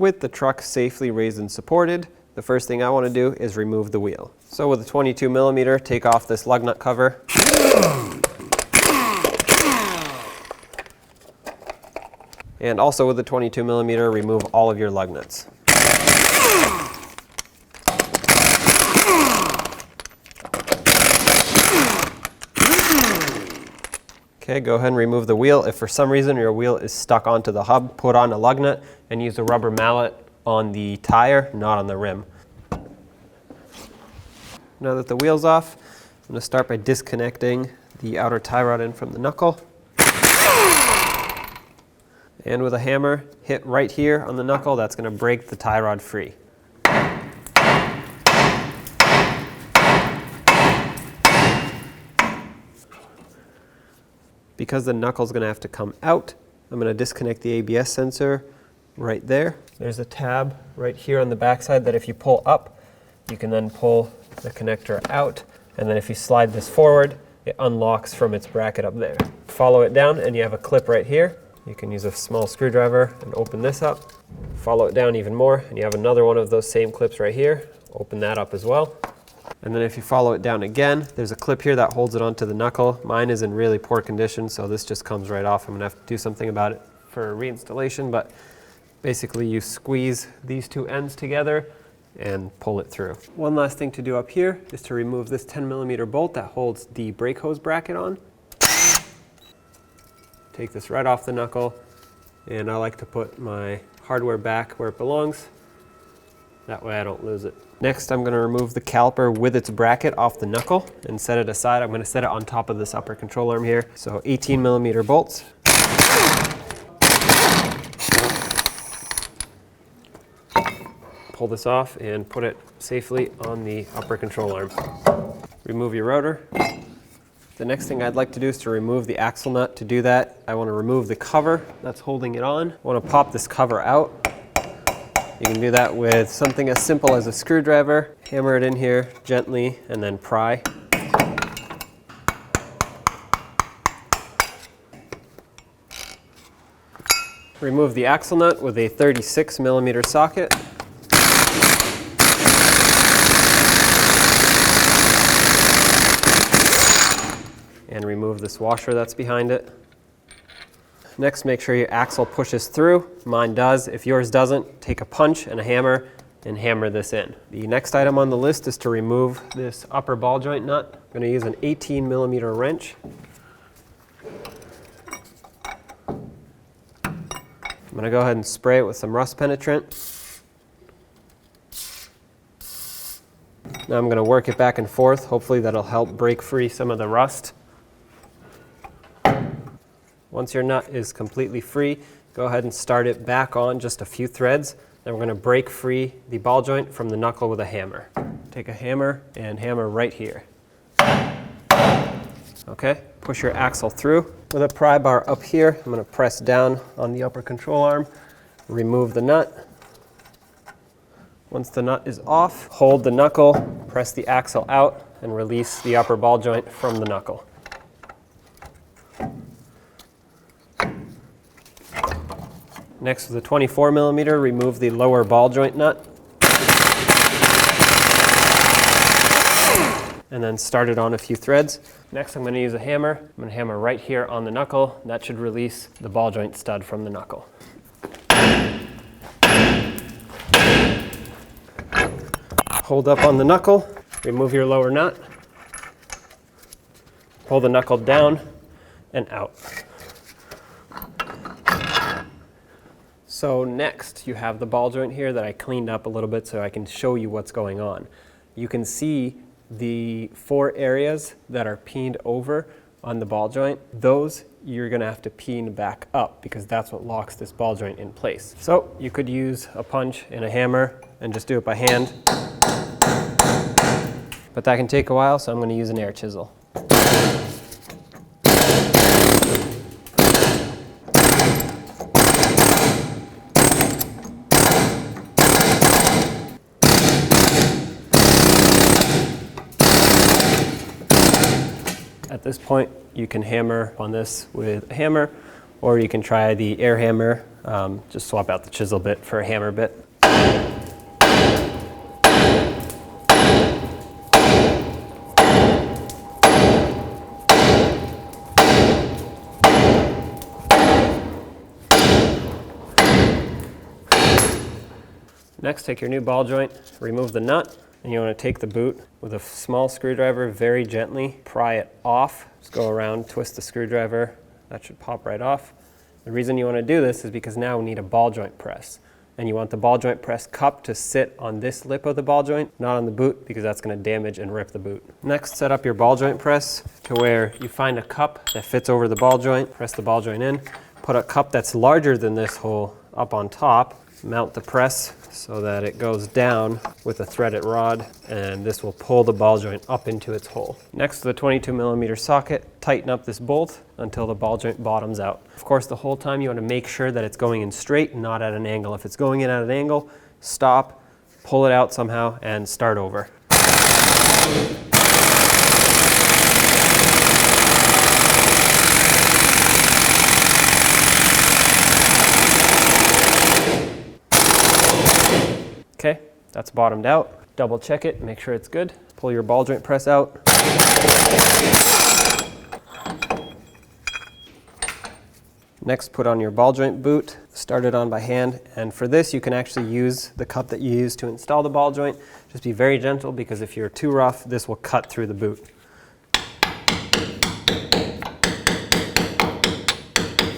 With the truck safely raised and supported, the first thing I want to do is remove the wheel. So with a 22mm, take off this lug nut cover. And also with the 22mm, remove all of your lug nuts. Okay, go ahead and remove the wheel. If for some reason your wheel is stuck onto the hub, put on a lug nut and use a rubber mallet on the tire, not on the rim. Now that the wheel's off, I'm going to start by disconnecting the outer tie rod in from the knuckle. And with a hammer, hit right here on the knuckle, that's going to break the tie rod free. Because the knuckle's going to have to come out, I'm going to disconnect the ABS sensor right there. There's a tab right here on the backside that if you pull up, you can then pull the connector out. And then if you slide this forward, it unlocks from its bracket up there. Follow it down and you have a clip right here. You can use a small screwdriver and open this up. Follow it down even more and you have another one of those same clips right here. Open that up as well. And then if you follow it down again, there's a clip here that holds it onto the knuckle. Mine is in really poor condition, so this just comes right off. I'm gonna have to do something about it for reinstallation, but basically you squeeze these two ends together and pull it through. One last thing to do up here is to remove this 10mm bolt that holds the brake hose bracket on. Take this right off the knuckle, and I like to put my hardware back where it belongs. That way I don't lose it. Next, I'm going to remove the caliper with its bracket off the knuckle and set it aside. I'm going to set it on top of this upper control arm here. So 18mm bolts. Pull this off and put it safely on the upper control arm. Remove your rotor. The next thing I'd like to do is to remove the axle nut. To do that, I want to remove the cover that's holding it on. I want to pop this cover out. You can do that with something as simple as a screwdriver. Hammer it in here gently and then pry. Remove the axle nut with a 36mm socket. And remove this washer that's behind it. Next, make sure your axle pushes through. Mine does. If yours doesn't, take a punch and a hammer and hammer this in. The next item on the list is to remove this upper ball joint nut. I'm going to use an 18mm wrench. I'm going to go ahead and spray it with some rust penetrant. Now I'm going to work it back and forth. Hopefully that'll help break free some of the rust. Once your nut is completely free, go ahead and start it back on just a few threads. Then we're going to break free the ball joint from the knuckle with a hammer. Take a hammer and hammer right here. Okay, push your axle through. With a pry bar up here, I'm going to press down on the upper control arm, remove the nut. Once the nut is off, hold the knuckle, press the axle out, and release the upper ball joint from the knuckle. Next, with a 24mm, remove the lower ball joint nut. And then start it on a few threads. Next, I'm going to use a hammer. I'm going to hammer right here on the knuckle. That should release the ball joint stud from the knuckle. Hold up on the knuckle, remove your lower nut, pull the knuckle down and out. So next, you have the ball joint here that I cleaned up a little bit so I can show you what's going on. You can see the 4 areas that are peened over on the ball joint. Those you're going to have to peen back up because that's what locks this ball joint in place. So you could use a punch and a hammer and just do it by hand. But that can take a while, so I'm going to use an air chisel. At this point, you can hammer on this with a hammer, or you can try the air hammer Just swap out the chisel bit for a hammer bit. Next, take your new ball joint, remove the nut, and you want to take the boot with a small screwdriver, very gently pry it off. Just go around, twist the screwdriver. That should pop right off. The reason you want to do this is because now we need a ball joint press. And you want the ball joint press cup to sit on this lip of the ball joint, not on the boot, because that's going to damage and rip the boot. Next, set up your ball joint press to where you find a cup that fits over the ball joint, press the ball joint in, put a cup that's larger than this hole up on top, mount the press so that it goes down with a threaded rod, and this will pull the ball joint up into its hole. Next to the 22mm socket, tighten up this bolt until the ball joint bottoms out. Of course, the whole time you want to make sure that it's going in straight, not at an angle. If it's going in at an angle, stop, pull it out somehow, and start over. Okay, that's bottomed out. Double check it, make sure it's good. Pull your ball joint press out. Next, put on your ball joint boot. Start it on by hand. And for this, you can actually use the cup that you use to install the ball joint. Just be very gentle, because if you're too rough, this will cut through the boot.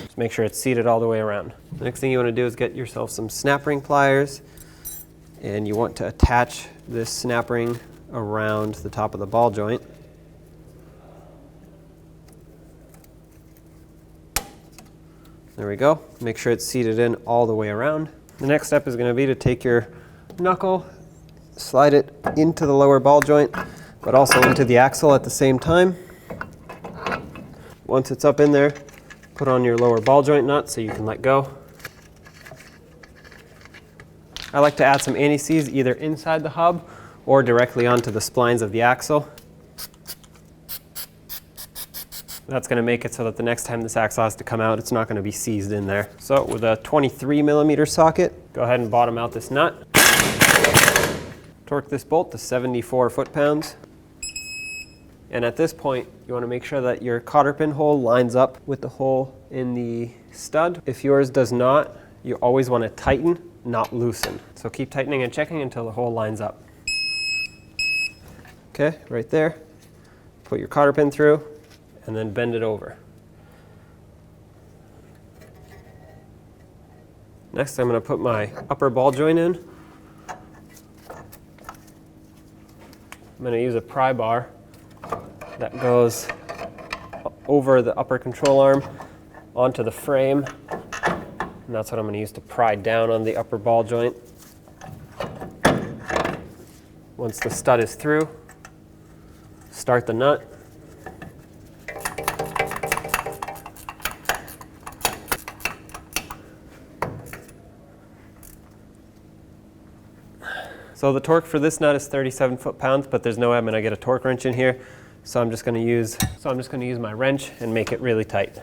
Just make sure it's seated all the way around. The next thing you want to do is get yourself some snap ring pliers. And you want to attach this snap ring around the top of the ball joint. There we go. Make sure it's seated in all the way around. The next step is going to be to take your knuckle, slide it into the lower ball joint, but also into the axle at the same time. Once it's up in there, put on your lower ball joint nut so you can let go. I like to add some anti-seize either inside the hub or directly onto the splines of the axle. That's going to make it so that the next time this axle has to come out, it's not going to be seized in there. So with a 23mm socket, go ahead and bottom out this nut. Torque this bolt to 74 foot-pounds. And at this point, you want to make sure that your cotter pin hole lines up with the hole in the stud. If yours does not, you always want to tighten, not loosen. So keep tightening and checking until the hole lines up. Okay, right there. Put your cotter pin through and then bend it over. Next, I'm going to put my upper ball joint in. I'm going to use a pry bar that goes over the upper control arm onto the frame. And that's what I'm going to use to pry down on the upper ball joint. Once the stud is through, start the nut. So the torque for this nut is 37 foot-pounds, but there's no way I'm going to get a torque wrench in here. So I'm just going to use my wrench and make it really tight.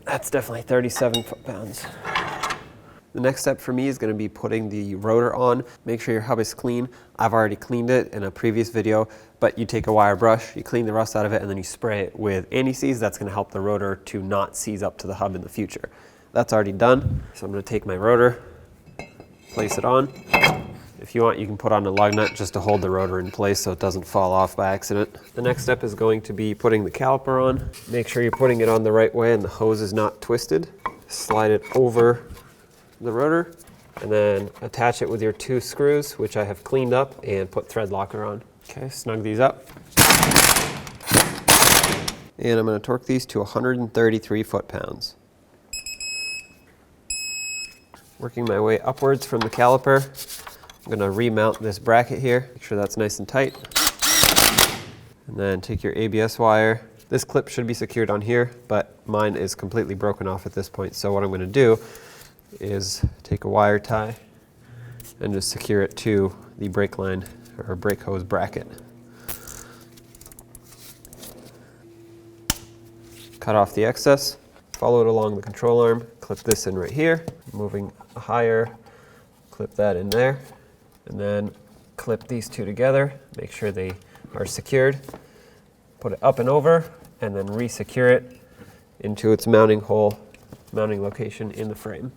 That's definitely 37 foot-pounds. The next step for me is going to be putting the rotor on. Make sure your hub is clean. I've already cleaned it in a previous video, but you take a wire brush, you clean the rust out of it, and then you spray it with anti-seize. That's going to help the rotor to not seize up to the hub in the future. That's already done. So I'm going to take my rotor, place it on. If you want, you can put on a lug nut just to hold the rotor in place so it doesn't fall off by accident. The next step is going to be putting the caliper on. Make sure you're putting it on the right way and the hose is not twisted. Slide it over the rotor and then attach it with your 2 screws, which I have cleaned up, and put thread locker on. Okay, snug these up. And I'm going to torque these to 133 foot-pounds. Working my way upwards from the caliper, I'm going to remount this bracket here, make sure that's nice and tight. And then take your ABS wire. This clip should be secured on here, but mine is completely broken off at this point. So what I'm going to do is take a wire tie and just secure it to the brake line or brake hose bracket. cut off the excess, follow it along the control arm, clip this in right here, moving higher, clip that in there, and then clip these two together, make sure they are secured, put it up and over, and then re-secure it into its mounting location in the frame.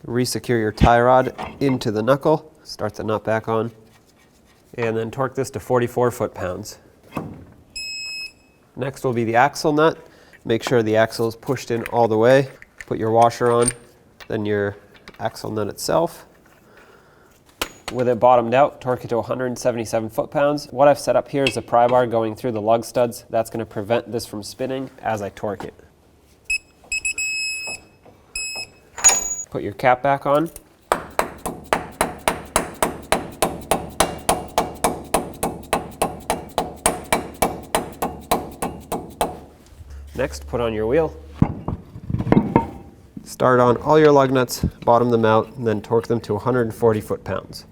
Re-secure your tie rod into the knuckle, start the nut back on, and then torque this to 44 foot-pounds. Next will be the axle nut. Make sure the axle is pushed in all the way. Put your washer on, then your axle nut itself. With it bottomed out, torque it to 177 foot-pounds. What I've set up here is a pry bar going through the lug studs. That's going to prevent this from spinning as I torque it. Put your cap back on. Next, put on your wheel. Start on all your lug nuts, bottom them out, and then torque them to 140 foot-pounds.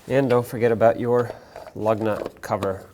And don't forget about your lug nut cover.